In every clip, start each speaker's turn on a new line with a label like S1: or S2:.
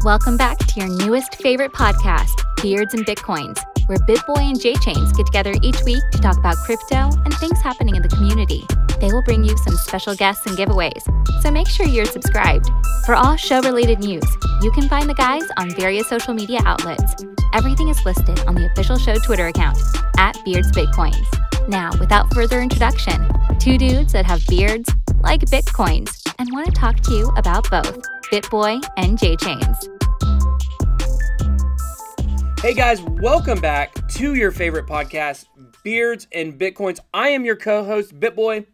S1: Welcome back to your newest favorite podcast, Beards and Bitcoins, where BitBoy and JChains get together each week to talk about crypto and things happening in the community. They will bring you some special guests and giveaways, so make sure you're subscribed. For all show-related news, you can find the guys on various social media outlets. Everything is listed on the official show Twitter account, @BeardsBitcoins. Now, without further introduction, two dudes that have beards, like Bitcoins, and want to talk to you about both, BitBoy and JChains.
S2: Hey guys, welcome back to your favorite podcast, Beards and Bitcoins. I am your co-host, BitBoy.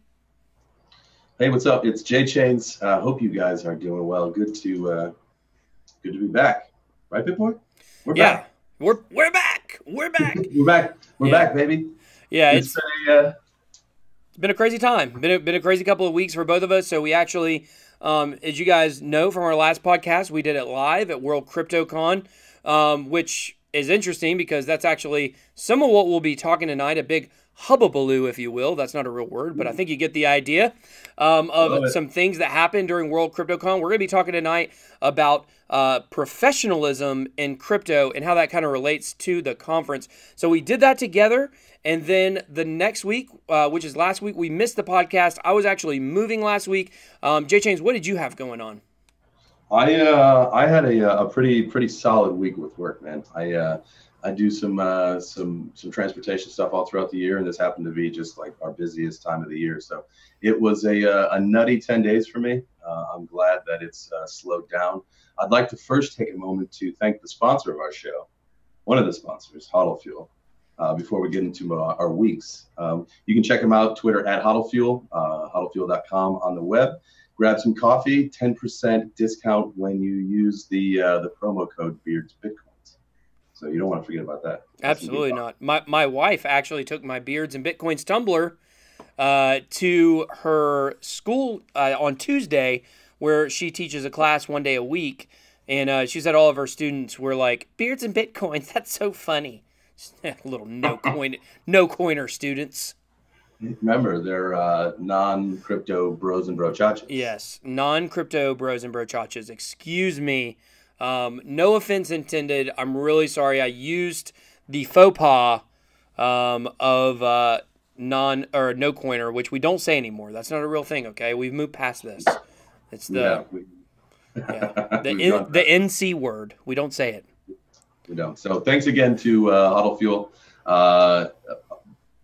S3: Hey, what's up? It's JChains. Hope you guys are doing well. Good to be back, right, BitBoy? We're back.
S2: We're back. We're back.
S3: We're back, baby.
S2: Yeah, it's been a crazy time. Been a crazy couple of weeks for both of us. So we actually, as you guys know from our last podcast, we did it live at World CryptoCon, which is interesting because that's actually some of what we'll be talking tonight, a big hubbubaloo, if you will. That's not a real word, but I think you get the idea of some things that happened during World CryptoCon. We're going to be talking tonight about professionalism in crypto and how that kind of relates to the conference. So we did that together, and then the next week, which is last week, we missed the podcast. I was actually moving last week. JChains, what did you have going on?
S3: I had a pretty solid week with work, man. I do some transportation stuff all throughout the year, and this happened to be just like our busiest time of the year. So it was a nutty 10 days for me. I'm glad that it's slowed down. I'd like to first take a moment to thank the sponsor of our show, one of the sponsors, HODL Fuel. Before we get into our weeks, you can check them out, Twitter @HODL Fuel, hodlfuel.com on the web. Grab some coffee, 10% discount when you use the promo code Beards Bitcoins. So you don't want to forget about that.
S2: Absolutely not. My wife actually took my Beards and Bitcoins tumbler to her school on Tuesday, where she teaches a class one day a week, and she said all of her students were like, "Beards and Bitcoins, that's so funny." Little no coiner students.
S3: Remember, they're non-crypto bros and brochachas.
S2: Yes, non-crypto bros and brochachas. Excuse me. No offense intended. I'm really sorry. I used the faux pas of no coiner, which we don't say anymore. That's not a real thing. Okay, we've moved past this. It's the the NC word. We don't say it.
S3: We don't. So thanks again to HODL Fuel.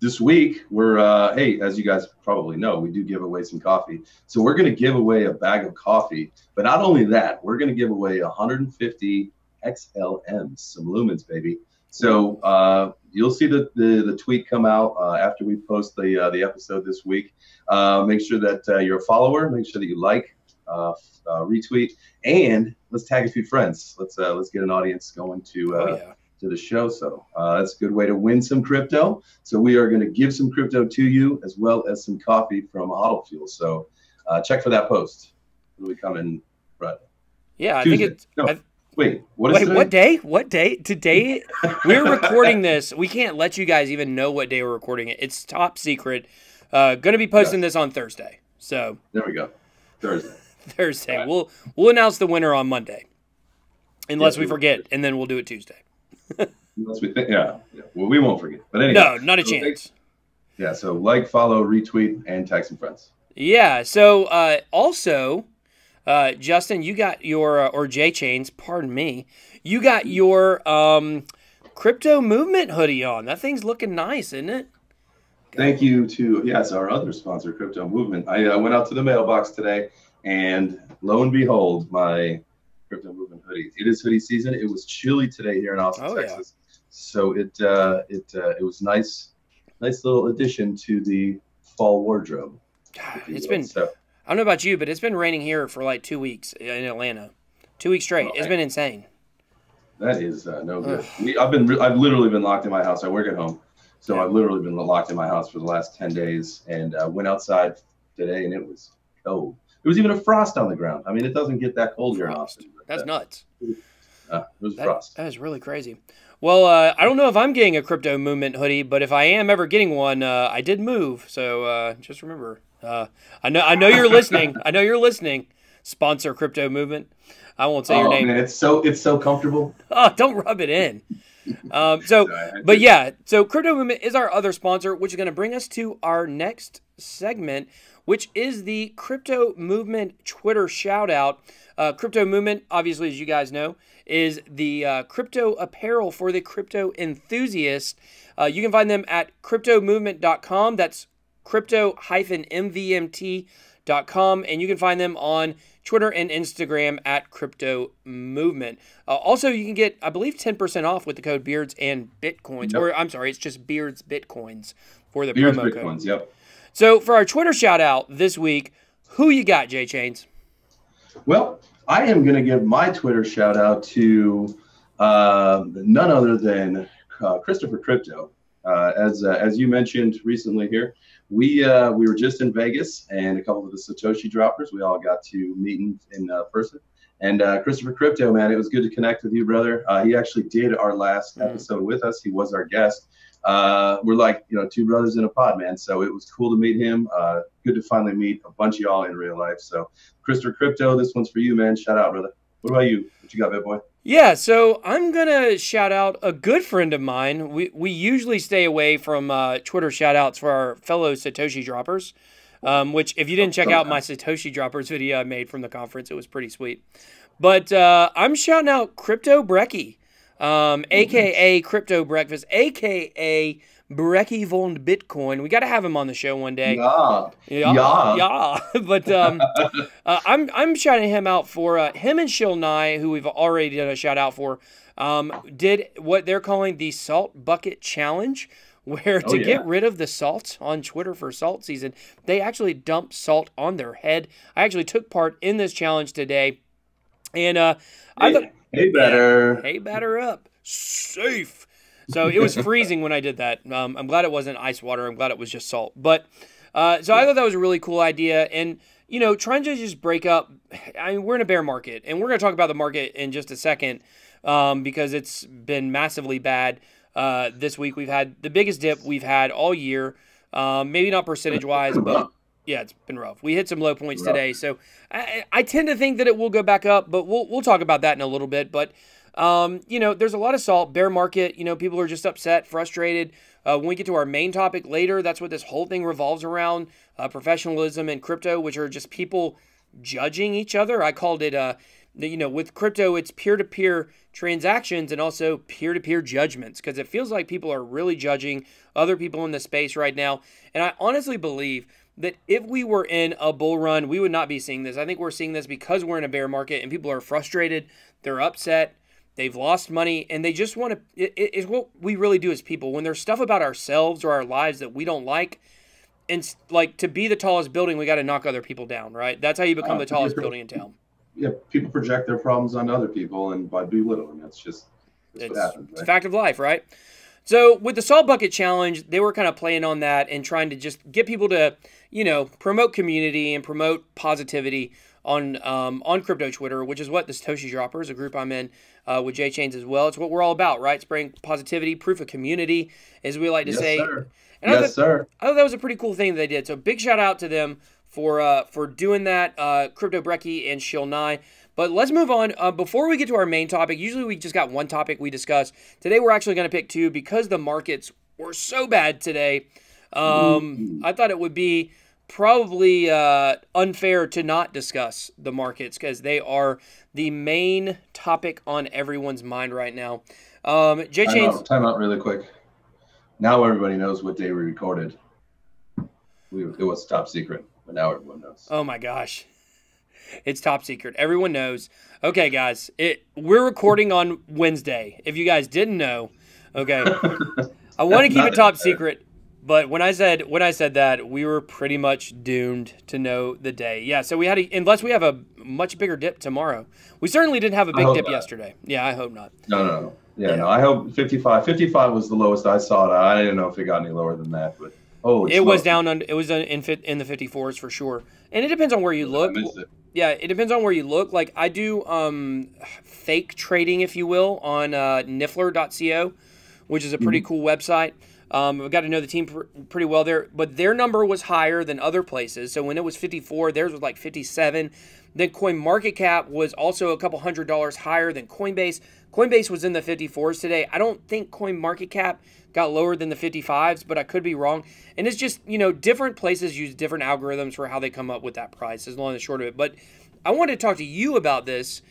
S3: This week, we're, hey, as you guys probably know, we do give away some coffee. So we're going to give away a bag of coffee. But not only that, we're going to give away 150 XLMs, some lumens, baby. So you'll see the tweet come out after we post the episode this week. Make sure that you're a follower. Make sure that you like, retweet, and let's tag a few friends. Let's get an audience going to the show. So that's a good way to win some crypto. So we are going to give some crypto to you as well as some coffee from HODL Fuel. So check for that post. It'll be coming Friday.
S2: Yeah,
S3: Tuesday.
S2: I think it's.
S3: No, wait, what
S2: day? What day? Today, we're recording this. We can't let you guys even know what day we're recording it. It's top secret. Going to be posting this on Thursday. So
S3: there we go. Thursday.
S2: Right. We'll announce the winner on Monday, unless we forget, and then we'll do it Tuesday.
S3: Unless we think, yeah. Well, we won't forget. But anyway,
S2: no, not a chance.
S3: Yeah. So like, follow, retweet, and tag some friends.
S2: Yeah. So also, Justin, you got your or JChains, pardon me, you got your crypto movement hoodie on. That thing's looking nice, isn't it?
S3: Thank you to our other sponsor, Crypto Movement. I went out to the mailbox today, and lo and behold, my Crypto Movement hoodie. It is hoodie season. It was chilly today here in Austin, Texas. Yeah. So it was nice little addition to the fall wardrobe.
S2: It's been, I don't know about you, but it's been raining here for like 2 weeks in Atlanta. 2 weeks straight. It's been insane.
S3: That is no good. I've literally been locked in my house. I work at home. So I've literally been locked in my house for the last 10 days, and went outside today, and it was cold. There was even a frost on the ground. I mean, it doesn't get that cold here in Austin.
S2: That's nuts.
S3: It was frost.
S2: That is really crazy. Well, I don't know if I'm getting a Crypto Movement hoodie, but if I am ever getting one, I did move. So just remember, I know you're listening. I know you're listening. sponsor Crypto Movement. I won't say your name.
S3: Man, it's so comfortable.
S2: Oh, don't rub it in. So Crypto Movement is our other sponsor, which is going to bring us to our next segment, which is the Crypto Movement Twitter shout out. Crypto Movement, obviously, as you guys know, is the crypto apparel for the crypto enthusiast. You can find them at cryptomovement.com. That's crypto-mvmt.com. And you can find them on Twitter and Instagram at Crypto Movement. Also, you can get, I believe, 10% off with the code Beards and Bitcoins. Yep. Or, I'm sorry, it's just Beards Bitcoins for the
S3: Beards
S2: promo
S3: Bitcoins,
S2: code.
S3: yep.
S2: So, for our Twitter shout out this week, who you got, J Chains?
S3: Well, I am going to give my Twitter shout out to none other than Christopher Crypto. As you mentioned recently here, we were just in Vegas, and a couple of the Satoshi droppers, we all got to meet in person. And Christopher Crypto, man, it was good to connect with you, brother. He actually did our last episode with us. He was our guest. We're like, two brothers in a pod, man. So it was cool to meet him. Good to finally meet a bunch of y'all in real life. So Christopher Crypto, this one's for you, man. Shout out, brother. What about you? What you got, big boy?
S2: Yeah, so I'm going to shout out a good friend of mine. We usually stay away from Twitter shout outs for our fellow Satoshi droppers, which if you didn't check out my Satoshi droppers video I made from the conference, it was pretty sweet. But I'm shouting out Crypto Brecky, a.k.a. Crypto Breakfast, a.k.a. Brecky von Bitcoin. We got to have him on the show one day. Yeah. But I'm shouting him out for him and Shilnai, who we've already done a shout out for, did what they're calling the Salt Bucket Challenge, where to get rid of the salt on Twitter for salt season, they actually dumped salt on their head. I actually took part in this challenge today, and
S3: hey,
S2: batter up, safe. So it was freezing when I did that. I'm glad it wasn't ice water. I'm glad it was just salt. But so I thought that was a really cool idea. And, trying to just break up. I mean, we're in a bear market, and we're going to talk about the market in just a second because it's been massively bad this week. We've had the biggest dip we've had all year. Maybe not percentage-wise, but yeah, it's been rough. We hit some low points today. So I tend to think that it will go back up, but we'll talk about that in a little bit. But there's a lot of salt, bear market, people are just upset, frustrated. When we get to our main topic later, that's what this whole thing revolves around, professionalism and crypto, which are just people judging each other. I called it, with crypto, it's peer-to-peer transactions and also peer-to-peer judgments, because it feels like people are really judging other people in the space right now. And I honestly believe that if we were in a bull run, we would not be seeing this. I think we're seeing this because we're in a bear market and people are frustrated, they're upset, they've lost money, and they just want to, it's what we really do as people. When there's stuff about ourselves or our lives that we don't like, and like to be the tallest building, we got to knock other people down, right? That's how you become the tallest building in town.
S3: Yeah, people project their problems on other people, and by belittling, that's what happens, right?
S2: It's a fact of life, right? So with the Salt Bucket Challenge, they were kind of playing on that and trying to just get people to, promote community and promote positivity on crypto Twitter, which is what the Satoshi Droppers, a group I'm in with J Chains as well. It's what we're all about, right? Spreading positivity, proof of community, as we like to say.
S3: Sir.
S2: And
S3: yes, sir.
S2: I thought that was a pretty cool thing they did. So big shout out to them for doing that, Crypto Brecky and Shilnai. But let's move on. Before we get to our main topic, usually we just got one topic we discuss. Today we're actually going to pick two because the markets were so bad today. I thought it would be probably unfair to not discuss the markets because they are the main topic on everyone's mind right now. J Chains,
S3: time out really quick. Now everybody knows what day we recorded. It was top secret, but now everyone knows.
S2: Oh my gosh. It's top secret. Everyone knows. Okay, guys, we're recording on Wednesday. If you guys didn't know, okay. I want to keep it top secret, but when I said that, we were pretty much doomed to know the day. Yeah, so we had unless we have a much bigger dip tomorrow. We certainly didn't have a big dip yesterday. Yeah, I hope not.
S3: No. Yeah, no. I hope 55. 55 was the lowest I saw it. I didn't know if it got any lower than that, but
S2: it was down. It was in the 54s for sure, and it depends on where you look.
S3: I missed it.
S2: Yeah, it depends on where you look. Like I do fake trading, if you will, on NIFFLER.co, which is a pretty cool website. We got to know the team pretty well there, but their number was higher than other places. So when it was 54, theirs was like 57. Then CoinMarketCap was also a couple $100 higher than Coinbase. Coinbase was in the 54s today. I don't think CoinMarketCap got lower than the 55s, but I could be wrong. And it's just, you know, different places use different algorithms for how they come up with that price, is long and the short of it. But I wanted to talk to you about this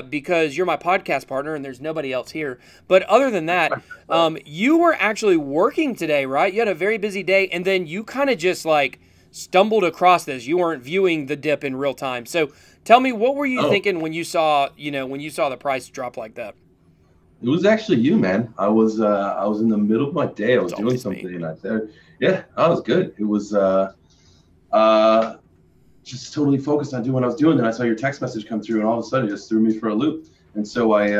S2: because you're my podcast partner and there's nobody else here. But other than that, you were actually working today, right? You had a very busy day, and then you kind of just like stumbled across this. You weren't viewing the dip in real time. So tell me, what were you thinking when you saw, when you saw the price drop like that?
S3: It was actually you, man. I was in the middle of my day. I was doing something, and I said, yeah, that was good. It was just totally focused on doing what I was doing. Then I saw your text message come through, and all of a sudden it just threw me for a loop. And so I,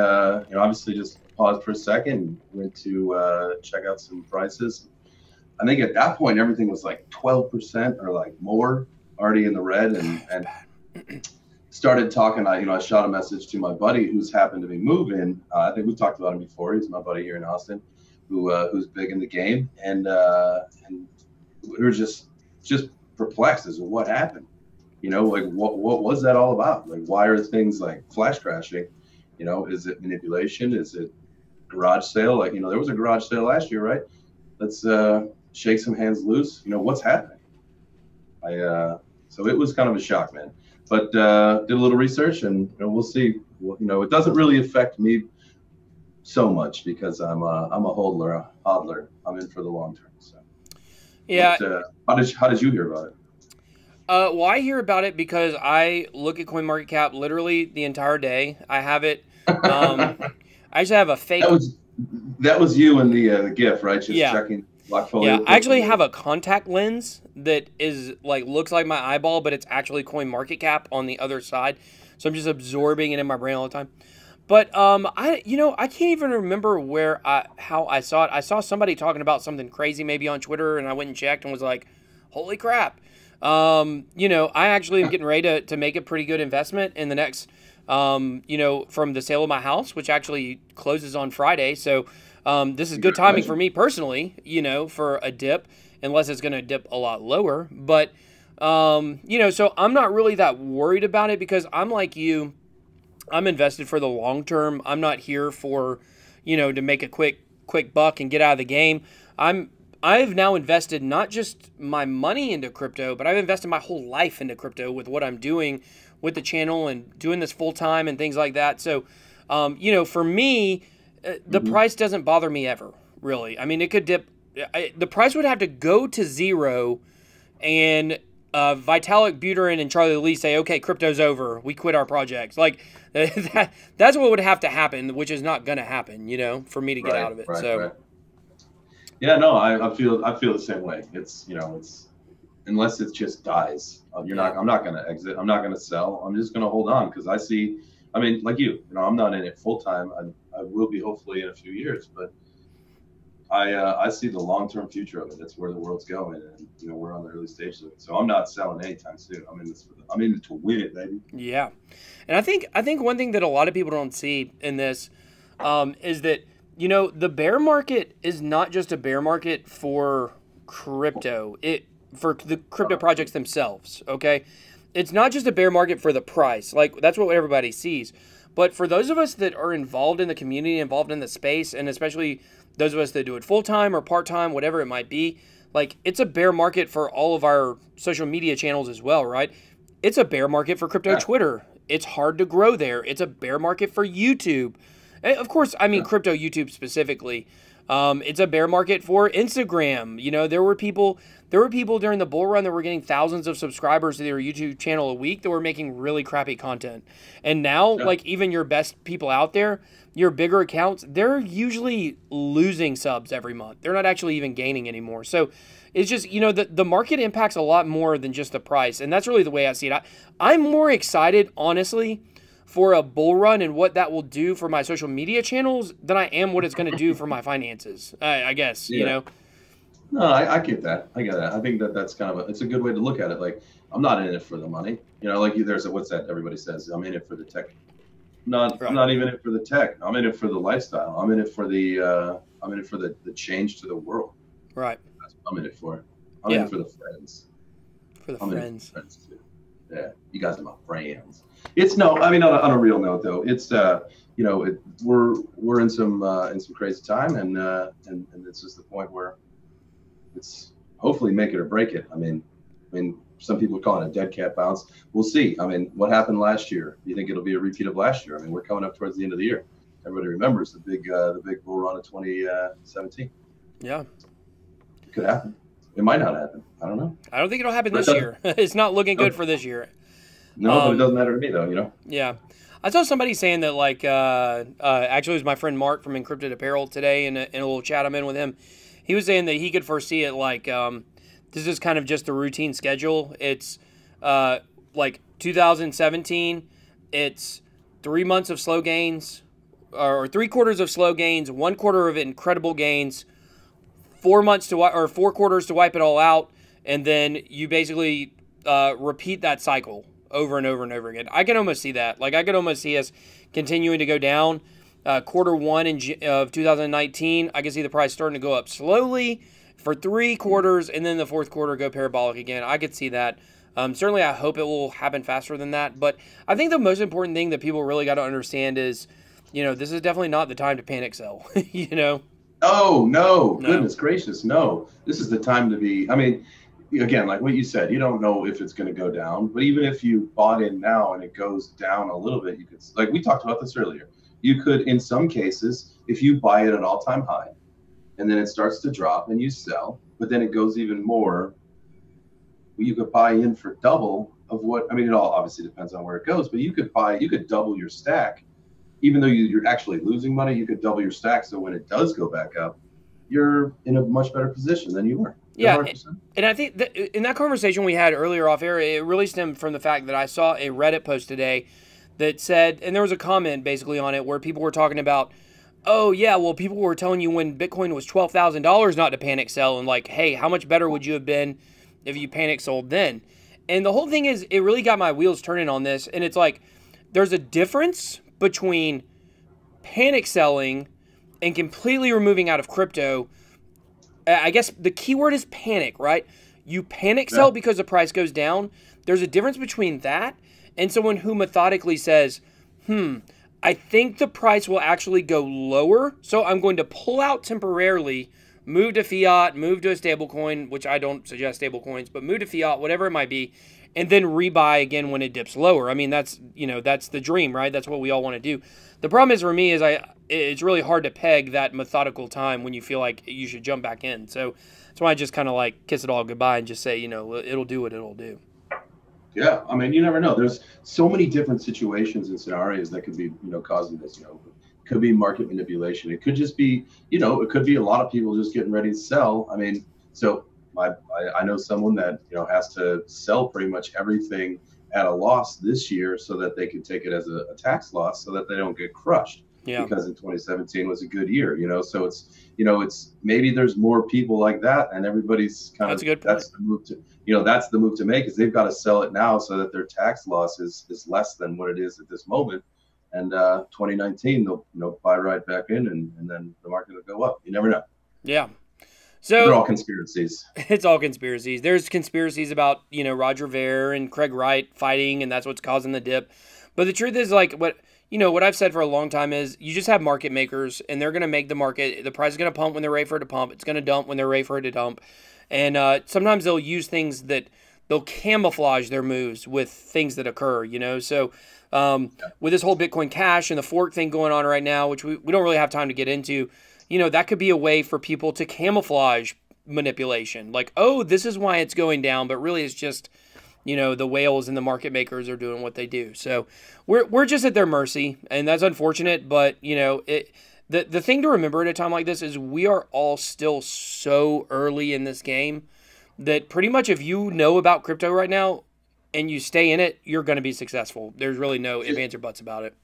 S3: obviously just paused for a second, went to check out some prices. I think at that point, everything was like 12% or like more already in the red, and started talking. I shot a message to my buddy who's happened to be moving. I think we've talked about him before. He's my buddy here in Austin, who's big in the game, and we were just perplexed as to what happened. Like what was that all about? Like, why are things like flash crashing? Is it manipulation? Is it garage sale? Like, there was a garage sale last year, right? Let's shake some hands loose. What's happening? So it was kind of a shock, man. But did a little research, and we'll see. It doesn't really affect me so much because I'm a hodler. I'm in for the long term. So
S2: yeah.
S3: But, how did you hear about it?
S2: Well, I hear about it because I look at CoinMarketCap literally the entire day. I have it. I actually have a fake.
S3: That was you in the GIF, right? Just checking Blockfolio.
S2: Yeah, I actually have a contact lens that is looks like my eyeball, but it's actually CoinMarketCap on the other side. So I'm just absorbing it in my brain all the time. But I can't even remember how I saw it. I saw somebody talking about something crazy maybe on Twitter, and I went and checked and was like, holy crap. I actually am getting ready to make a pretty good investment in the next, from the sale of my house, which actually closes on Friday. So this is good timing for me personally, for a dip, unless it's going to dip a lot lower. But, so I'm not really that worried about it because I'm like you. I'm invested for the long term. I'm not here for, to make a quick buck and get out of the game. I've now invested not just my money into crypto, but I've invested my whole life into crypto with what I'm doing with the channel and doing this full time and things like that. So, for me, the price doesn't bother me ever, really. I mean, it could dip. The price would have to go to zero and Vitalik Buterin and Charlie Lee say, okay, crypto's over. We quit our projects. That's what would have to happen, which is not going to happen, for me to get out of it. Right.
S3: Yeah, no, I feel the same way. It's unless it just dies, I'm not going to exit. I'm not going to sell. I'm just going to hold on because like you, I'm not in it full time. I will be hopefully in a few years, but I see the long-term future of it. That's where the world's going, and we're on the early stages of it. So I'm not selling anytime soon. I'm in it to win it, baby. Yeah,
S2: and I think one thing that a lot of people don't see in this is that the bear market is not just a bear market for crypto. For the crypto projects themselves. Okay, it's not just a bear market for the price. That's what everybody sees. But for those of us that are involved in the community, involved in the space, and especially those of us that do it full-time or part-time, whatever it might be, it's a bear market for all of our social media channels as well, right? It's a bear market for crypto Twitter. It's hard to grow there. It's a bear market for YouTube. And of course, crypto YouTube specifically. It's a bear market for Instagram. There were people during the bull run that were getting thousands of subscribers to their YouTube channel a week that were making really crappy content. And now, even your best people out there, your bigger accounts, they're usually losing subs every month. They're not actually even gaining anymore. So it's just, the market impacts a lot more than just the price. And that's really the way I see it. I'm more excited, honestly, for a bull run and what that will do for my social media channels than I am what it's going to do for my finances, I guess,
S3: No, I get that. I get that. I think that's kind of it's a good way to look at it. I'm not in it for the money. There's what's that everybody says? I'm in it for the tech. I'm not even in it for the tech. I'm in it for the lifestyle. I'm in it for the change to the world.
S2: Right.
S3: That's what I'm in it for. I'm in it for the friends.
S2: For the
S3: I'm
S2: friends.
S3: In it for friends too. Yeah, you guys are my friends. It's no, I mean on a real note though, it's you know, we're in some crazy time, and it's just the point where it's hopefully make it or break it. I mean, some people call it a dead cat bounce. We'll see. I mean, what happened last year? Do you think it'll be a repeat of last year? I mean, we're coming up towards the end of the year. Everybody remembers the big bull run of 2017.
S2: Yeah,
S3: it could happen. It might not happen. I don't know.
S2: I don't think it'll happen this year. It's not looking good for this year.
S3: No, but it doesn't matter to me though. You know.
S2: Yeah. I saw somebody saying that, like, actually it was my friend Mark from Encrypted Apparel today, in a little chat I'm in with him. He was saying that he could foresee it like, this is kind of just a routine schedule. It's like 2017, it's 3 months of slow gains, or 3 quarters of slow gains, 1 quarter of incredible gains, 4 quarters to wipe it all out, and then you basically repeat that cycle over and over and over again. I can almost see that. Like, I could almost see us continuing to go down. Quarter one of 2019, I can see the price starting to go up slowly for 3 quarters, and then the fourth quarter go parabolic again. I could see that. Certainly, I hope it will happen faster than that. But I think the most important thing that people really got to understand is, you know, this is definitely not the time to panic sell. You know?
S3: Oh, no. Goodness gracious, no. This is the time to be. I mean, again, like what you said, you don't know if it's going to go down. But even if you bought in now and it goes down a little bit, you could, like we talked about this earlier, you could, in some cases, if you buy it at an all-time high, and then it starts to drop and you sell, but then it goes even more, you could buy in for double of what, I mean, it all obviously depends on where it goes, but you could double your stack. Even though you're actually losing money, you could double your stack. So when it does go back up, you're in a much better position than you were.
S2: Yeah, 100%. And I think that in that conversation we had earlier off air, it really stemmed from the fact that I saw a Reddit post today that said, and there was a comment basically on it where people were talking about, oh yeah, well, people were telling you when Bitcoin was $12,000 not to panic sell, and like, hey, how much better would you have been if you panic sold then? And the whole thing is, it really got my wheels turning on this, and it's like, there's a difference between panic selling and completely removing out of crypto. I guess the key word is panic, right? You panic sell because the price goes down. There's a difference between that and someone who methodically says, I think the price will actually go lower, so I'm going to pull out temporarily, move to fiat, move to a stable coin, which I don't suggest stable coins, but move to fiat, whatever it might be, and then rebuy again when it dips lower. I mean, that's the dream, right? That's what we all want to do. The problem is for me is it's really hard to peg that methodical time when you feel like you should jump back in. So that's why I just kind of like kiss it all goodbye and just say, it'll do what it'll do.
S3: Yeah, I mean, you never know. There's so many different situations and scenarios that could be, causing this. It could be market manipulation. It could just be, it could be a lot of people just getting ready to sell. I mean, so I know someone that has to sell pretty much everything at a loss this year so that they can take it as a tax loss so that they don't get crushed. Yeah. Because in 2017 was a good year, so it's maybe there's more people like that, and everybody's kind of, that's a good point. That's the move to, that's the move to make, is they've got to sell it now so that their tax loss is less than what it is at this moment. And 2019 they'll buy right back in, and then the market will go up. You never know.
S2: Yeah. So
S3: they're all conspiracies.
S2: It's all conspiracies. There's conspiracies about, Roger Ver and Craig Wright fighting, and that's what's causing the dip. But the truth is, like, what I've said for a long time is you just have market makers, and they're going to make the market. The price is going to pump when they're ready for it to pump. It's going to dump when they're ready for it to dump. And sometimes they'll use things that they'll camouflage their moves with things that occur, So with this whole Bitcoin Cash and the fork thing going on right now, which we don't really have time to get into, that could be a way for people to camouflage manipulation. Like, oh, this is why it's going down, but really it's just, the whales and the market makers are doing what they do. So we're just at their mercy, and that's unfortunate. But, the thing to remember at a time like this is we are all still so early in this game that pretty much if you know about crypto right now and you stay in it, you're going to be successful. There's really no ifs, ands, or buts about it.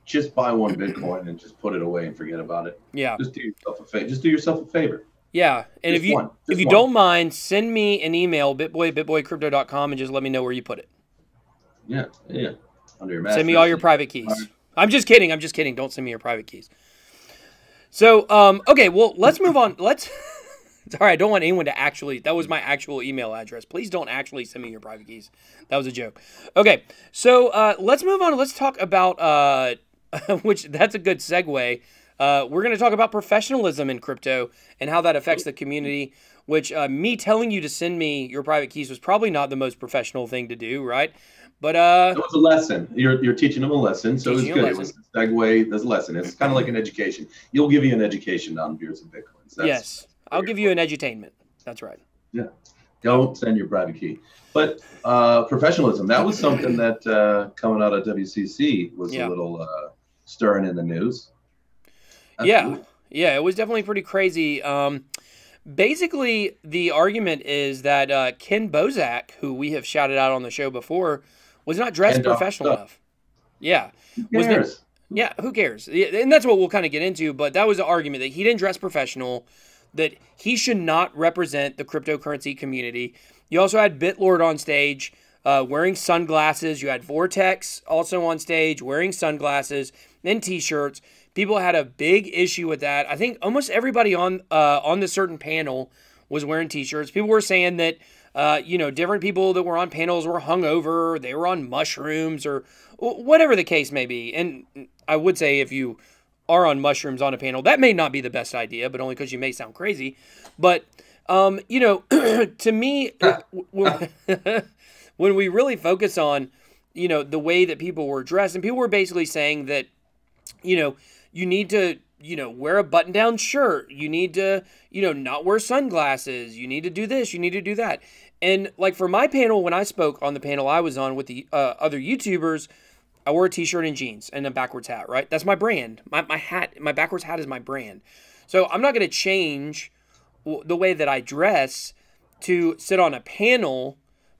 S3: Just buy one Bitcoin and just put it away and forget about it.
S2: Yeah.
S3: Just do yourself a favor. Just do yourself a favor.
S2: Yeah. And if you don't mind, send me an email, bitboy@bitboycrypto.com, and just let me know where you put it.
S3: Yeah. Under your mask.
S2: Send me all your private keys. Right. I'm just kidding. Don't send me your private keys. So, okay, well, let's move on. Sorry, I don't want anyone to actually, that was my actual email address. Please don't actually send me your private keys. That was a joke. Okay, so let's move on. Let's talk about, which that's a good segue. We're going to talk about professionalism in crypto and how that affects the community, which me telling you to send me your private keys was probably not the most professional thing to do, right? But it
S3: was a lesson. You're teaching them a lesson, so it was good. It was a segue. There's a lesson. It's kind of like an education. You'll give you an education on beers and bitcoins.
S2: Yes, I'll give you an edutainment. That's right.
S3: Yeah. Don't send your private key. But professionalism, that was something that coming out of WCC was a little stirring in the news.
S2: Absolutely. Yeah, it was definitely pretty crazy. Basically, the argument is that Ken Bozak, who we have shouted out on the show before, was not dressed professional enough. Yeah.
S3: Who cares?
S2: Yeah, who cares? And that's what we'll kind of get into, but that was the argument, that he didn't dress professional, that he should not represent the cryptocurrency community. You also had BitLord on stage wearing sunglasses. You had Vortex also on stage wearing sunglasses and T-shirts. People had a big issue with that. I think almost everybody on the certain panel was wearing T-shirts. People were saying that different people that were on panels were hungover, they were on mushrooms, or whatever the case may be. And I would say if you are on mushrooms on a panel, that may not be the best idea, but only because you may sound crazy. But to me, when we really focus on the way that people were dressed, and people were basically saying that you need to wear a button-down shirt. You need to, not wear sunglasses. You need to do this. You need to do that. And like for my panel, when I spoke on the panel I was on with the other YouTubers, I wore a T-shirt and jeans and a backwards hat, right? That's my brand. My hat, my backwards hat is my brand. So I'm not going to change the way that I dress to sit on a panel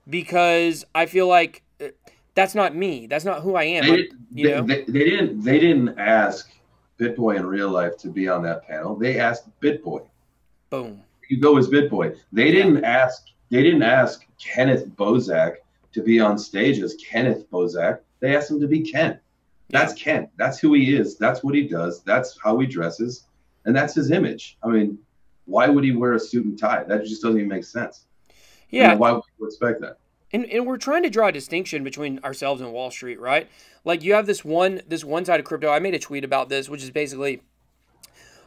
S2: because I feel like that's not me. That's not who I am.
S3: They didn't ask BitBoy in real life to be on that panel. They asked BitBoy.
S2: Boom.
S3: You go as BitBoy. They didn't ask Kenneth Bozak to be on stage as Kenneth Bozak. They asked him to be Ken. That's Ken. That's who he is. That's what he does. That's how he dresses. And that's his image. I mean, why would he wear a suit and tie? That just doesn't even make sense.
S2: Yeah.
S3: Why would you expect that?
S2: And we're trying to draw a distinction between ourselves and Wall Street, right? Like you have this one side of crypto. I made a tweet about this, which is basically,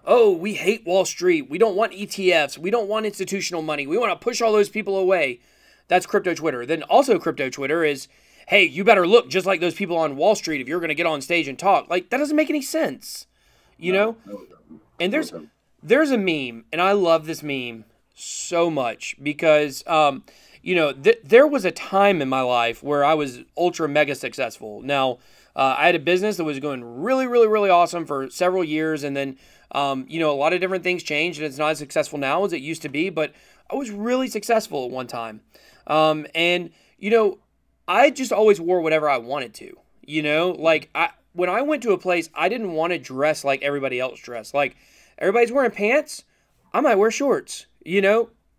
S2: oh, we hate Wall Street. We don't want ETFs. We don't want institutional money. We want to push all those people away. That's crypto Twitter. Then also crypto Twitter is, hey, you better look just like those people on Wall Street if you're going to get on stage and talk. Like that doesn't make any sense, know? And there's a meme, and I love this meme so much because there was a time in my life where I was ultra mega successful. Now, I had a business that was going really, really, really awesome for several years. And then, a lot of different things changed and it's not as successful now as it used to be, but I was really successful at one time. I just always wore whatever I wanted to, when I went to a place, I didn't want to dress like everybody else dressed. Like everybody's wearing pants, I might wear shorts,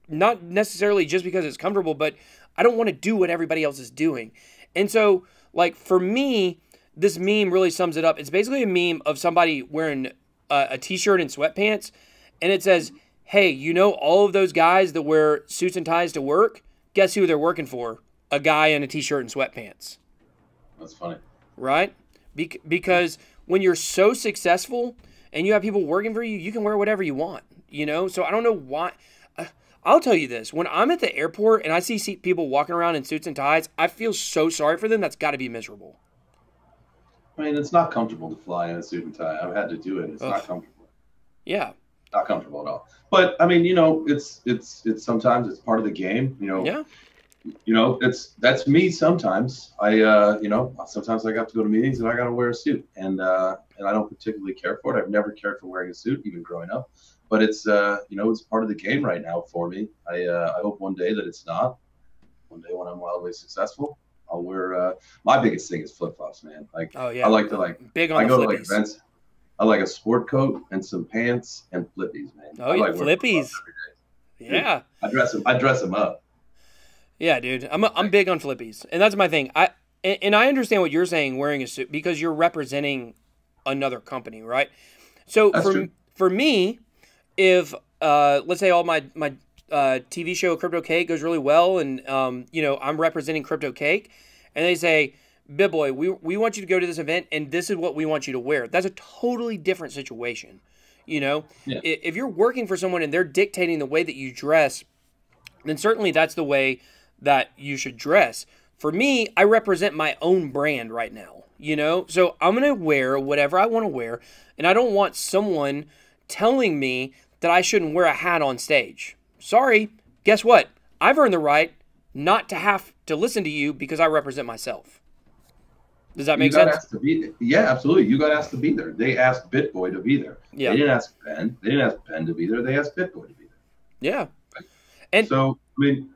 S2: not necessarily just because it's comfortable, but I don't want to do what everybody else is doing. And so, like, for me, this meme really sums it up. It's basically a meme of somebody wearing a T-shirt and sweatpants, and it says, hey, all of those guys that wear suits and ties to work? Guess who they're working for? A guy in a T-shirt and sweatpants.
S3: That's funny.
S2: Right? Because when you're so successful and you have people working for you, you can wear whatever you want, So I don't know why... I'll tell you this. When I'm at the airport and I see people walking around in suits and ties, I feel so sorry for them. That's got to be miserable.
S3: I mean, it's not comfortable to fly in a suit and tie. I've had to do it. It's not comfortable.
S2: Yeah.
S3: Not comfortable at all. But, I mean, it's sometimes it's part of the game,
S2: Yeah.
S3: That's me sometimes. Sometimes I got to go to meetings and I got to wear a suit. And I don't particularly care for it. I've never cared for wearing a suit, even growing up. But it's it's part of the game right now for me. I hope one day that it's not. One day when I'm wildly successful, I'll wear. My biggest thing is flip flops, man. Like, oh yeah, I like to
S2: big on
S3: I go
S2: flippies.
S3: To like events. I like a sport coat and some pants and flippies, man.
S2: Oh,
S3: yeah,
S2: like flippies. Yeah,
S3: I dress them up.
S2: Yeah, dude, I'm big on flippies, and that's my thing. I understand what you're saying, wearing a suit, because you're representing another company, right? So for me. If let's say all my TV show Crypto Cake goes really well, and you know, I'm representing Crypto Cake, and they say, BitBoy, we want you to go to this event, and this is what we want you to wear. That's a totally different situation. You know, if you're working for someone and they're dictating the way that you dress, then certainly that's the way that you should dress. For me, I represent my own brand right now, you know, so I'm going to wear whatever I want to wear, and I don't want someone telling me that I shouldn't wear a hat on stage. Sorry, guess what? I've earned the right not to have to listen to you because I represent myself. Does that make sense?
S3: Yeah, absolutely. You got asked to be there. They asked BitBoy to be there. Yeah. They didn't ask Ben. They didn't ask Ben to be there. They asked BitBoy to be there.
S2: Yeah.
S3: Right?
S2: And
S3: so, I mean,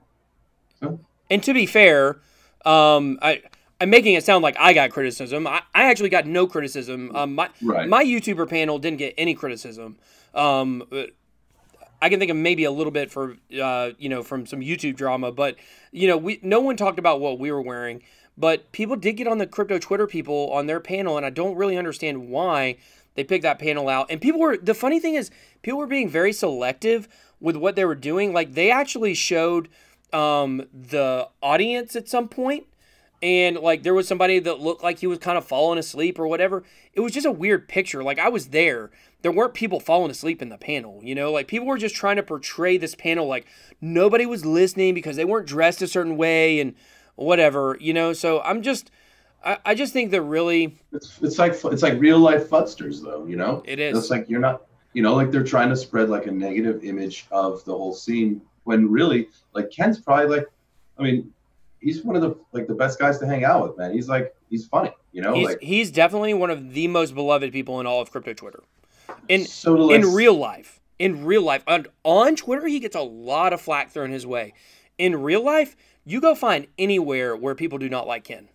S2: and to be fair, I'm making it sound like I got criticism. I actually got no criticism. My YouTuber panel didn't get any criticism. I can think of maybe a little bit for you know, from some YouTube drama, but you know, no one talked about what we were wearing. But people did get on the crypto Twitter people on their panel, and I don't really understand why they picked that panel out. And people were, the funny thing is, people were being very selective with what they were doing. Like, they actually showed the audience at some point, and like there was somebody that looked like he was kind of falling asleep or whatever. It was just a weird picture. Like, I was there. There weren't people falling asleep in the panel, you know? Like, people were just trying to portray this panel like nobody was listening because they weren't dressed a certain way and whatever, you know. So I just think that really
S3: it's like real life fudsters, though, you know.
S2: It is.
S3: It's like, you're not, you know, like they're trying to spread like a negative image of the whole scene when really, like, Ken's probably like, I mean, he's one of the best guys to hang out with, man. He's funny, you know.
S2: He's definitely one of the most beloved people in all of crypto Twitter. In real life, on Twitter, he gets a lot of flack thrown his way. In real life, you go find anywhere where people do not like Ken.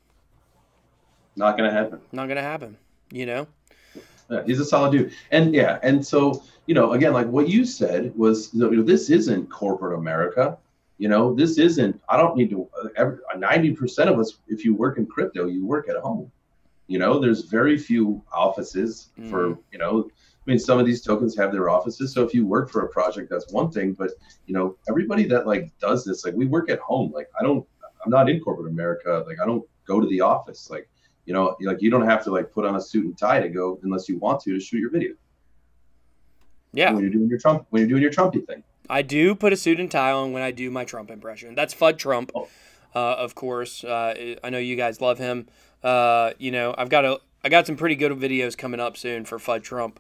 S3: Not gonna happen.
S2: Not gonna happen. You know.
S3: Yeah, he's a solid dude, and so, you know, again, like what you said was, you know, this isn't corporate America. You know, this isn't. I don't need to. 90% of us, if you work in crypto, you work at home. You know, there's very few offices for, you know. I mean, some of these tokens have their offices. So if you work for a project, that's one thing. But, you know, everybody that like does this, like, we work at home. Like, I'm not in corporate America. Like, I don't go to the office. Like, you know, like, you don't have to like put on a suit and tie to go unless you want to shoot your video.
S2: Yeah.
S3: When you're doing your Trumpy thing. I
S2: do put a suit and tie on when I do my Trump impression. That's Fudd Trump, of course. I know you guys love him. You know, I got some pretty good videos coming up soon for Fudd Trump.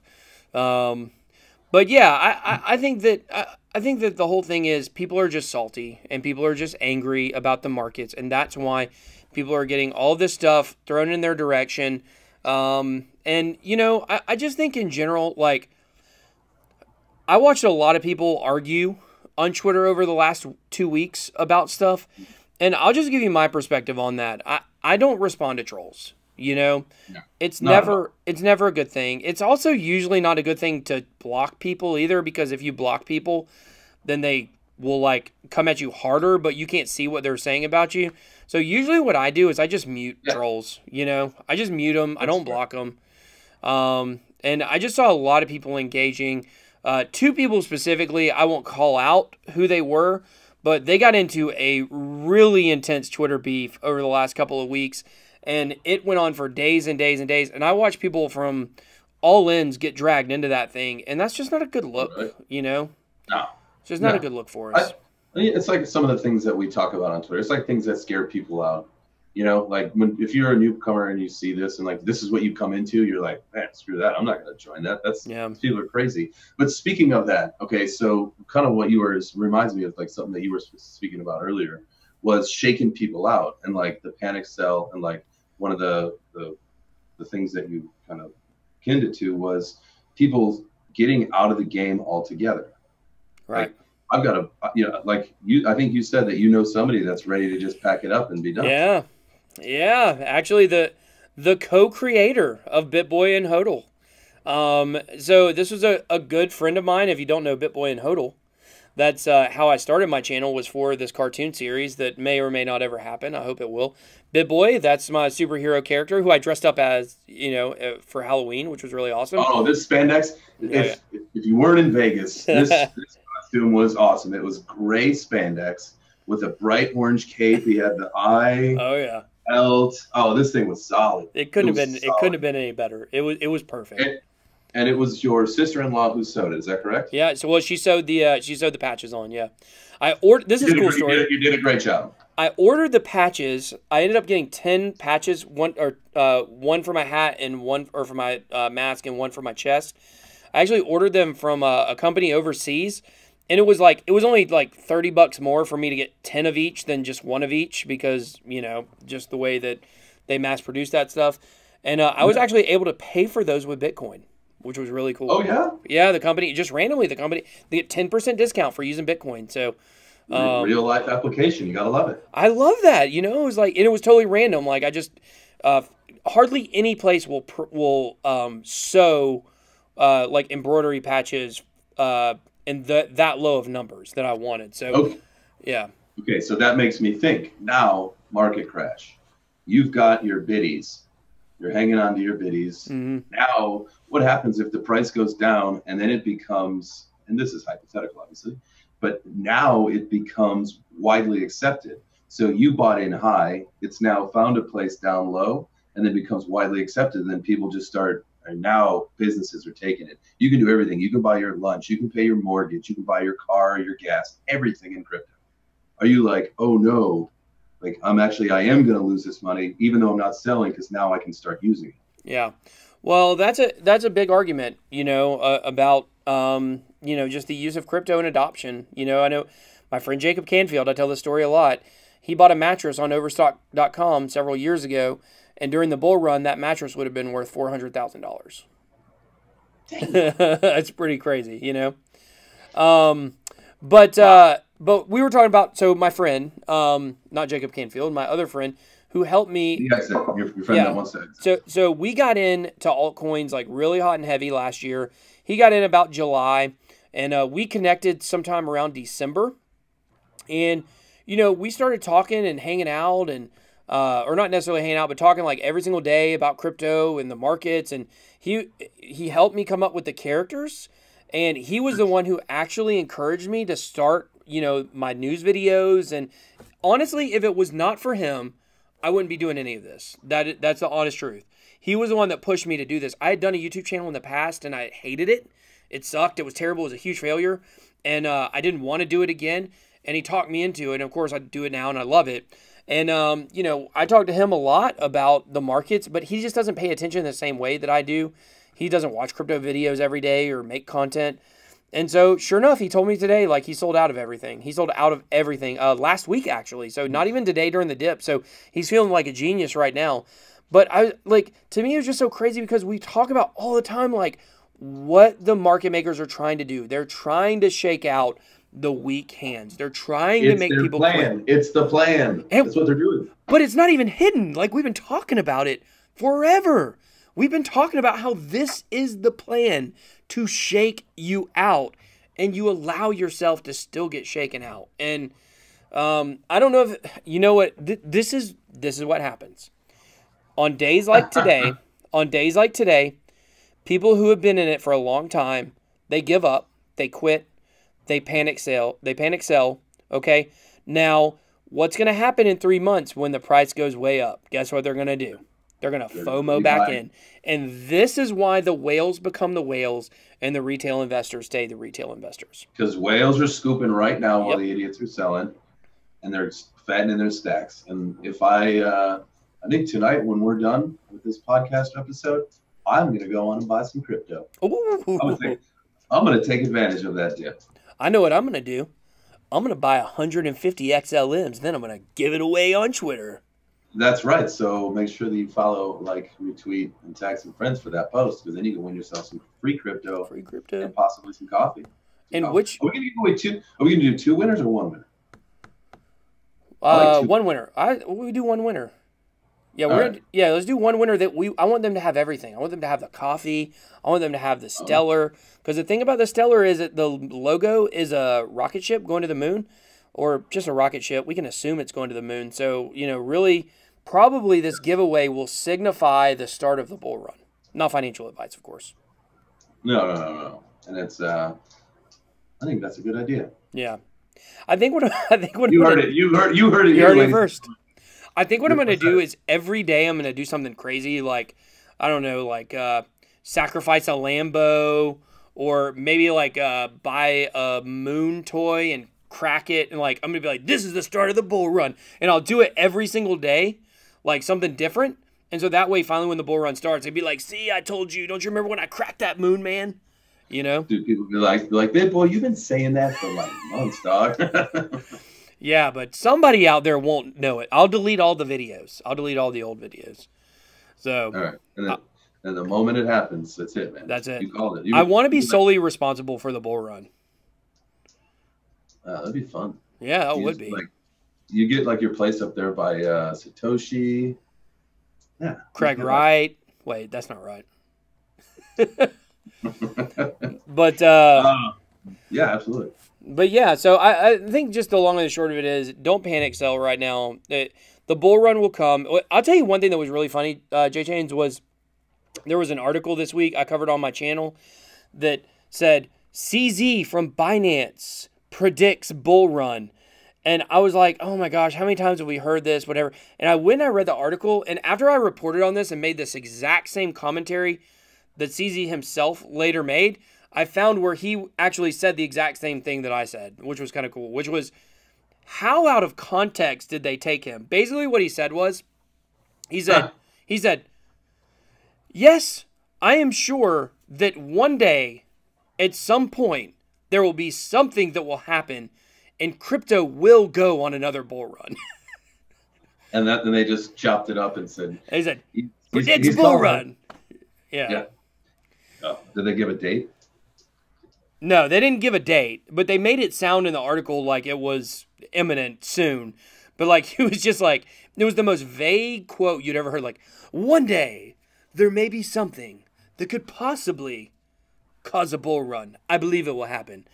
S2: But yeah, I think that the whole thing is people are just salty and people are just angry about the markets, and that's why people are getting all this stuff thrown in their direction. And you know, I just think in general, like, I watched a lot of people argue on Twitter over the last 2 weeks about stuff, and I'll just give you my perspective on that. I don't respond to trolls. You know, it's never a good thing. It's also usually not a good thing to block people either, because if you block people, then they will like come at you harder, but you can't see what they're saying about you. So usually what I do is I just mute trolls, you know, I just mute them. I don't block them. And I just saw a lot of people engaging, 2 people specifically. I won't call out who they were, but they got into a really intense Twitter beef over the last couple of weeks. And it went on for days and days and days. And I watched people from all ends get dragged into that thing. And that's just not a good look, you know?
S3: No.
S2: It's just not a good look for us.
S3: It's like some of the things that we talk about on Twitter. It's like things that scare people out. You know, like if you're a newcomer and you see this and like this is what you come into, you're like, man, screw that. I'm not going to join that. People are crazy. But speaking of that, okay, so kind of what you were reminds me of like something that you were speaking about earlier was shaking people out and like the panic sell, and like one of the things that you kind of kinned it to was people getting out of the game altogether.
S2: Right.
S3: Like, I've got like you, I think you said that you know somebody that's ready to just pack it up and be done.
S2: Yeah. Yeah. Actually, the co-creator of BitBoy and HODL. So this was a good friend of mine. If you don't know BitBoy and HODL, that's how I started my channel, was for this cartoon series that may or may not ever happen. I hope it will. BitBoy, that's my superhero character who I dressed up as, you know, for Halloween, which was really awesome.
S3: Oh, this spandex. If you weren't in Vegas, this costume was awesome. It was gray spandex with a bright orange cape. He had the eye.
S2: Oh yeah.
S3: Belt. Oh, this thing was solid.
S2: It couldn't have been any better. It was perfect.
S3: And it was your sister-in-law who sewed it. Is that correct?
S2: Yeah. So she sewed the patches on. Yeah. I ordered. This is a cool story.
S3: You did a great job.
S2: I ordered the patches. I ended up getting 10 patches. One for my hat and one for my mask and one for my chest. I actually ordered them from a company overseas, and it was only like $30 more for me to get 10 of each than just one of each because just the way that they mass produce that stuff. And I was actually able to pay for those with Bitcoin, which was really cool.
S3: Oh yeah.
S2: Yeah, the company just randomly they get 10% discount for using Bitcoin. So.
S3: Real life application, you gotta love it.
S2: I love that. It was and it was totally random. Like I just hardly any place will sew like embroidery patches in that low of numbers that I wanted. So
S3: okay.
S2: Yeah.
S3: Okay, so that makes me think. Now, market crash. You've got your biddies. You're hanging on to your biddies.
S2: Mm-hmm.
S3: Now, what happens if the price goes down and then it becomes, and this is hypothetical, obviously, but now it becomes widely accepted. So you bought in high, it's now found a place down low, and then becomes widely accepted. And then people just start, and now businesses are taking it. You can do everything. You can buy your lunch, you can pay your mortgage, you can buy your car, your gas, everything in crypto. Are you like, oh no, like I am going to lose this money, even though I'm not selling, because now I can start using it.
S2: Yeah. Well, that's a big argument, about, just the use of crypto and adoption. I know my friend Jacob Canfield, I tell this story a lot. He bought a mattress on Overstock.com several years ago, and during the bull run, that mattress would have been worth $400,000. That's pretty crazy, But we were talking about, so my friend, not Jacob Canfield, my other friend, who helped me.
S3: Your friend that wants to.
S2: So we got into altcoins like really hot and heavy last year. He got in about July, and we connected sometime around December. And, we started talking and hanging out and, or not necessarily hanging out, but talking like every single day about crypto and the markets. And he helped me come up with the characters. And he was the one who actually encouraged me to start, my news videos. And honestly, if it was not for him, I wouldn't be doing any of this. That's the honest truth. He was the one that pushed me to do this. I had done a YouTube channel in the past, and I hated it. It sucked. It was terrible. It was a huge failure. And I didn't want to do it again. And he talked me into it. And, of course, I do it now, and I love it. And, I talked to him a lot about the markets, but he just doesn't pay attention the same way that I do. He doesn't watch crypto videos every day or make content. And so, sure enough, he told me today, like, he sold out of everything. He sold out of everything last week, actually. So, not even today during the dip. So, he's feeling like a genius right now. But, to me, it was just so crazy because we talk about all the time, like, what the market makers are trying to do. They're trying to shake out the weak hands. They're trying to make people quit.
S3: It's the plan. That's what they're doing.
S2: But it's not even hidden. Like, we've been talking about it forever. We've been talking about how this is the plan to shake you out, and you allow yourself to still get shaken out. And I don't know if you know what this is what happens on days like today. People who have been in it for a long time, they give up, they quit, they panic sell. Okay, now what's going to happen in 3 months when the price goes way up? Guess what they're going to do? They're going to FOMO back in. And this is why the whales become the whales and the retail investors stay the retail investors.
S3: Because whales are scooping right now while the idiots are selling, and they're fattening their stacks. And if I think tonight when we're done with this podcast episode, I'm going to go on and buy some crypto. I'm going to take advantage of that dip.
S2: I know what I'm going to do. I'm going to buy 150 XLMs. Then I'm going to give it away on Twitter.
S3: That's right. So make sure that you follow, like, retweet, and tag some friends for that post, because then you can win yourself some free crypto, and possibly some coffee.
S2: Which
S3: are we going to give away two? Are we going to do two winners or one winner?
S2: One winner. We do one winner. Yeah, let's do one winner that I want them to have everything. I want them to have the coffee. I want them to have the Stellar. Because the thing about the Stellar is that the logo is a rocket ship going to the moon, or just a rocket ship. We can assume it's going to the moon. So, really, probably this giveaway will signify the start of the bull run. Not financial advice, of course.
S3: No. And it's, I think that's a good idea.
S2: Yeah. I think what
S3: you heard it. You heard it
S2: first. I think what I'm going to do is every day I'm going to do something crazy, like, I don't know, like sacrifice a Lambo, or maybe like buy a moon toy and crack it, and like I'm going to be like, this is the start of the bull run, and I'll do it every single day, like something different. And so that way, finally, when the bull run starts, they'd be like, see, I told you. Don't you remember when I cracked that moon, man? You know?
S3: Dude, people be like, big boy, you've been saying that for like months, dog.
S2: Yeah, but somebody out there won't know it. I'll delete all the videos. I'll delete all the old videos. So,
S3: all right. And the moment it happens, that's it, man.
S2: That's it.
S3: You called it.
S2: I want to be solely responsible for the bull run.
S3: That'd be fun.
S2: Yeah, that would be.
S3: Like, you get like your place up there by Satoshi. Yeah.
S2: Craig Wright. Wait, that's not right. But
S3: yeah, absolutely.
S2: But yeah, so I think just the long and the short of it is, don't panic sell right now. The bull run will come. I'll tell you one thing that was really funny, J Chains, was there was an article this week I covered on my channel that said CZ from Binance predicts bull run. And I was like, oh my gosh, how many times have we heard this, whatever. And I went and I read the article, and after I reported on this and made this exact same commentary that CZ himself later made, I found where he actually said the exact same thing that I said, which was kind of cool, which was, how out of context did they take him? Basically what he said was, he said, yes, I am sure that one day, at some point, there will be something that will happen, and crypto will go on another bull run.
S3: And then they just chopped it up and said,
S2: he said, predicts bull run.
S3: Yeah. Oh, did they give a date?
S2: No, they didn't give a date, but they made it sound in the article like it was imminent soon. But like, it was just like, it was the most vague quote you'd ever heard. Like, one day there may be something that could possibly cause a bull run. I believe it will happen.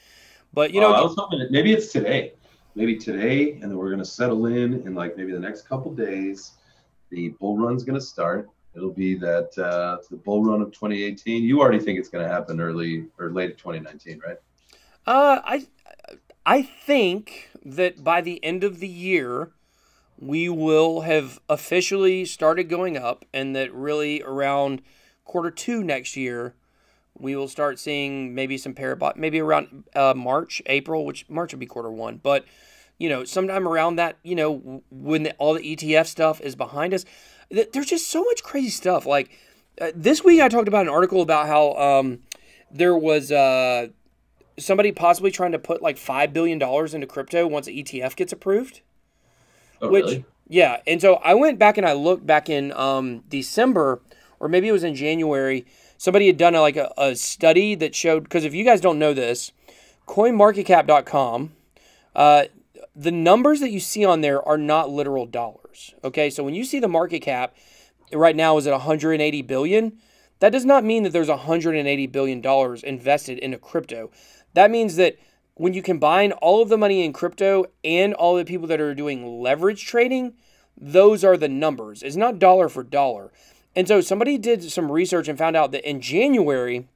S2: But, you know,
S3: I was hoping that maybe it's today. Maybe today, and then we're going to settle in like maybe the next couple days. The bull run's going to start. It'll be that the bull run of 2018. You already think it's going to happen early or late 2019, right?
S2: I think that by the end of the year, we will have officially started going up, and that really around Q2 next year, we will start seeing maybe some parabot, maybe around March, April, which March would be Q1. But, you know, sometime around that, you know, when all the ETF stuff is behind us, there's just so much crazy stuff. Like this week I talked about an article about how there was somebody possibly trying to put like $5 billion into crypto once the ETF gets approved.
S3: Oh, really?
S2: Yeah. And so I went back and I looked back in December, or maybe it was in January. Somebody had done a study that showed, because if you guys don't know this, coinmarketcap.com, the numbers that you see on there are not literal dollars. Okay, so when you see the market cap right now is at 180 billion, that does not mean that there's 180 billion dollars invested into crypto. That means that when you combine all of the money in crypto and all the people that are doing leverage trading, those are the numbers. It's not dollar for dollar. And so somebody did some research and found out that in January,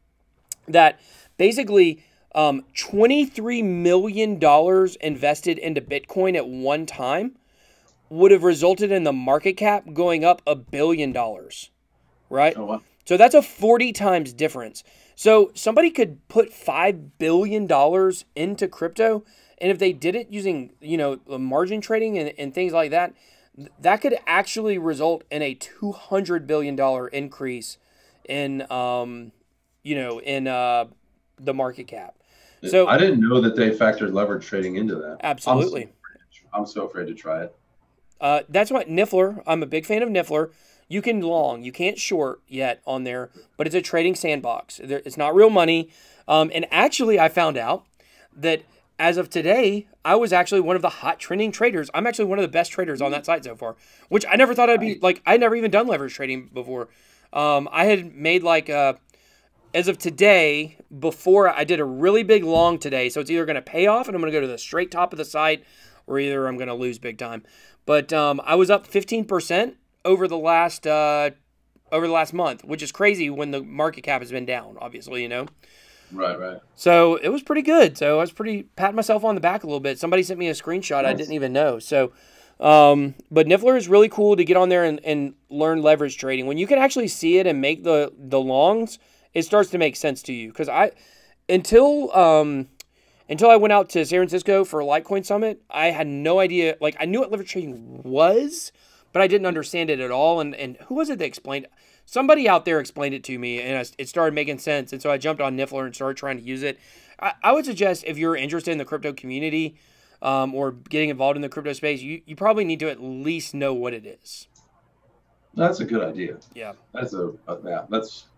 S2: that basically $23 million invested into Bitcoin at one time would have resulted in the market cap going up $1 billion, right? Oh, wow. So that's a 40 times difference. So somebody could put $5 billion into crypto, and if they did it using, you know, margin trading and things like that, that could actually result in a $200 billion increase in, you know, in the market cap. So
S3: I didn't know that they factored leverage trading into that.
S2: Absolutely.
S3: I'm so afraid to try it.
S2: That's what NIFFLER, I'm a big fan of NIFFLER. You can long, you can't short yet on there, but it's a trading sandbox. It's not real money. And actually, I found out that as of today, I was actually one of the hot trending traders. I'm actually one of the best traders on that site so far, which I never thought I'd be. Like, I'd never even done leverage trading before. I had made like, as of today, before I did a really big long today, so it's either going to pay off and I'm going to go to the straight top of the site, or either I'm going to lose big time. But I was up 15% over the last month, which is crazy when the market cap has been down, obviously, you know.
S3: Right, right.
S2: So it was pretty good. So I was pretty patting myself on the back a little bit. Somebody sent me a screenshot.
S3: Nice.
S2: I didn't even know. So, but NIFFLER is really cool to get on there and learn leverage trading. When you can actually see it and make the longs, it starts to make sense to you. Because until I went out to San Francisco for a Litecoin Summit, I had no idea. Like, I knew what leverage trading was, but I didn't understand it at all. And who was it that explained it? Somebody out there explained it to me, and it started making sense. And so I jumped on NIFFLER and started trying to use it. I would suggest if you're interested in the crypto community or getting involved in the crypto space, you probably need to at least know what it is.
S3: That's a good idea.
S2: Yeah.
S3: Let's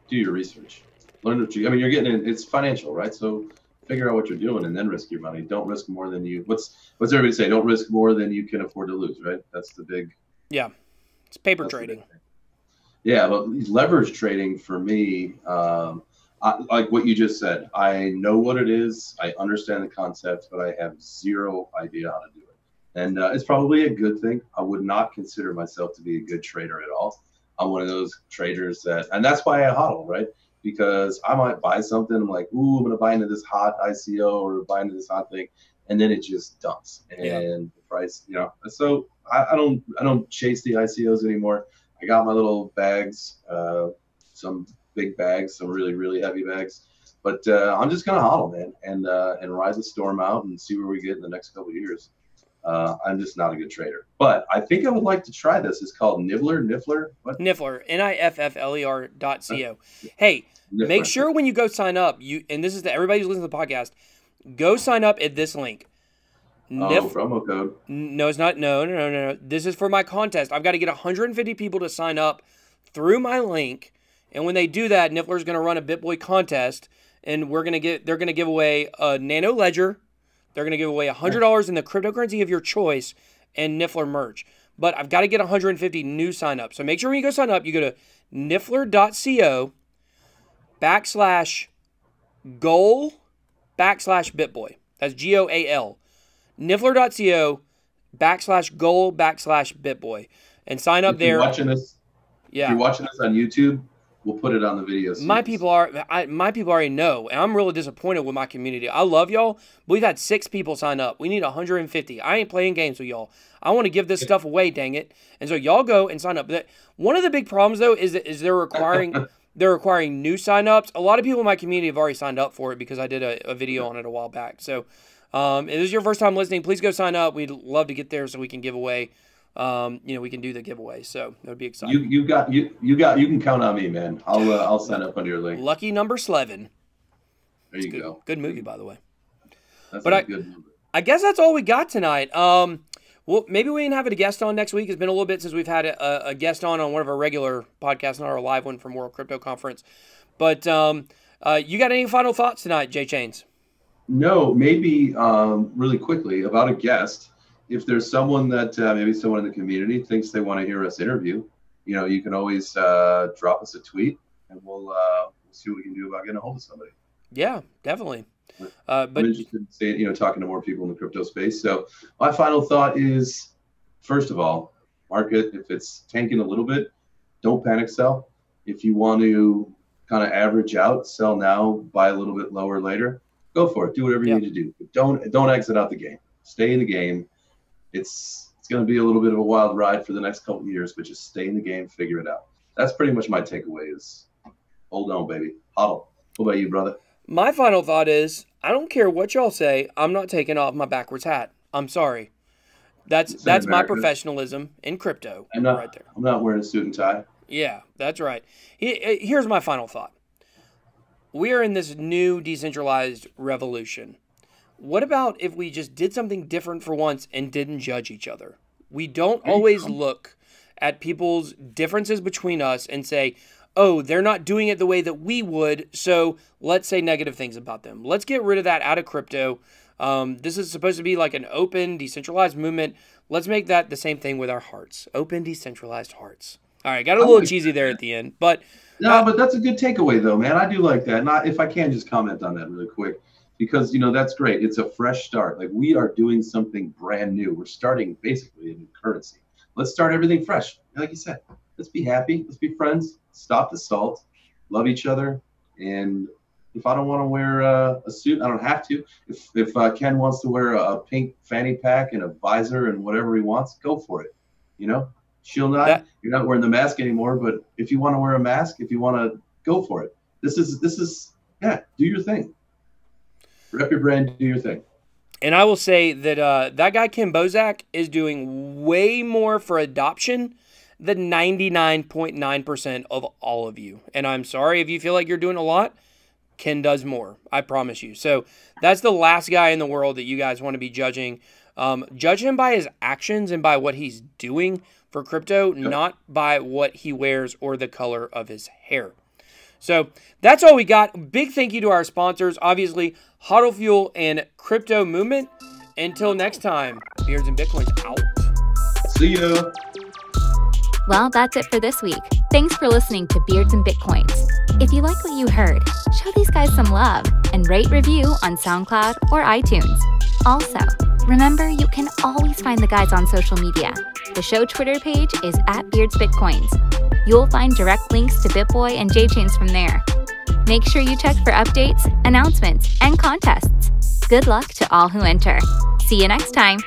S3: do your research. Learn what you. I mean, you're getting in. It's financial, right? So figure out what you're doing and then risk your money. Don't risk more than you. What's everybody say? Don't risk more than you can afford to lose, right? That's the big.
S2: Yeah. It's paper trading.
S3: Yeah, but leverage trading for me, like what you just said, I know what it is. I understand the concept, but I have zero idea how to do it. And it's probably a good thing. I would not consider myself to be a good trader at all. I'm one of those traders and that's why I hodl, right? Because I might buy something. I'm like, ooh, I'm going to buy into this hot ICO or buy into this hot thing. And then it just dumps. And the price, so I don't chase the ICOs anymore. I got my little bags, some big bags, some really, really heavy bags. But I'm just going to hodl, man, and ride the storm out and see where we get in the next couple of years. I'm just not a good trader. But I think I would like to try this. It's called NIFFLER. What?
S2: NIFFLER, NIFFLER.co. Hey, NIFFLER. Make sure when you go sign up, and this is everybody who's listening to the podcast, go sign up at this link.
S3: Promo code.
S2: No, it's not. No. This is for my contest. I've got to get 150 people to sign up through my link, and when they do that, NIFFLER is going to run a BitBoy contest, and they're going to give away a Nano Ledger. They're going to give away $100 in the cryptocurrency of your choice and NIFFLER merch. But I've got to get 150 new sign up. So make sure when you go sign up, you go to NIFFLER.co/goal/BitBoy. That's GOAL. NIFFLER.co/goal/BitBoy. And sign up there.
S3: If you're watching this on YouTube, we'll put it on the video.
S2: My people already know, and I'm really disappointed with my community. I love y'all, but we've had 6 people sign up. We need 150. I ain't playing games with y'all. I want to give this stuff away, dang it. And so y'all go and sign up. One of the big problems though is they're requiring new signups. A lot of people in my community have already signed up for it because I did a video on it a while back. So if this is your first time listening, please go sign up. We'd love to get there so we can give away. We can do the giveaway, so that would be exciting.
S3: You can count on me, man. I'll sign up under your link.
S2: Lucky number 11.
S3: There you go.
S2: Good movie, by the way.
S3: That's a good movie.
S2: I guess that's all we got tonight. Well, maybe we can have a guest on next week. It's been a little bit since we've had a guest on one of our regular podcasts, not our live one from World Crypto Conference. But you got any final thoughts tonight, Jay Chains?
S3: No, maybe really quickly about a guest. If there's someone that maybe someone in the community thinks they want to hear us interview, you can always drop us a tweet, and we'll see what we can do about getting a hold of somebody.
S2: Yeah, definitely.
S3: But I'm interested in seeing, talking to more people in the crypto space. So my final thought is, first of all, market, if it's tanking a little bit, don't panic sell. If you want to kind of average out, sell now, buy a little bit lower later, go for it. Do whatever you need to do. But don't exit out the game. Stay in the game. It's going to be a little bit of a wild ride for the next couple of years, but just stay in the game, figure it out. That's pretty much my takeaway is hold on, baby. Hodl. What about you, brother?
S2: My final thought is, I don't care what y'all say, I'm not taking off my backwards hat. I'm sorry. That's my professionalism in crypto right there.
S3: I'm not wearing a suit and tie.
S2: Yeah, that's right. Here's my final thought. We are in this new decentralized revolution. What about if we just did something different for once and didn't judge each other? We don't always look at people's differences between us and say, oh, they're not doing it the way that we would, so let's say negative things about them. Let's get rid of that out of crypto. This is supposed to be like an open, decentralized movement. Let's make that the same thing with our hearts. Open, decentralized hearts. All right, got a little cheesy there at the end. But
S3: but that's a good takeaway, though, man. I do like that. And if I can just comment on that really quick. Because, that's great. It's a fresh start. Like, we are doing something brand new. We're starting basically a new currency. Let's start everything fresh. Like you said, let's be happy. Let's be friends. Stop the salt. Love each other. And If I don't want to wear a suit, I don't have to. If Ken wants to wear a pink fanny pack and a visor and whatever he wants, go for it. You know, you're not wearing the mask anymore, but if you want to wear a mask, if you want to, go for it. This is do your thing. Rep your brand, do your thing.
S2: And I will say that that guy, Ken Bozak, is doing way more for adoption than 99.9% of all of you. And I'm sorry if you feel like you're doing a lot. Ken does more. I promise you. So that's the last guy in the world that you guys want to be judging. Judge him by his actions and by what he's doing for crypto, not by what he wears or the color of his hair. So that's all we got. Big thank you to our sponsors, obviously, Hodl Fuel and Crypto Movement. Until next time, Beards and Bitcoins out.
S3: See ya.
S1: Well, that's it for this week. Thanks for listening to Beards and Bitcoins. If you like what you heard, show these guys some love and rate review on SoundCloud or iTunes. Also, remember you can always find the guys on social media. The show Twitter page is @BeardsBitcoins. You'll find direct links to BitBoy and JChains from there. Make sure you check for updates, announcements, and contests. Good luck to all who enter. See you next time.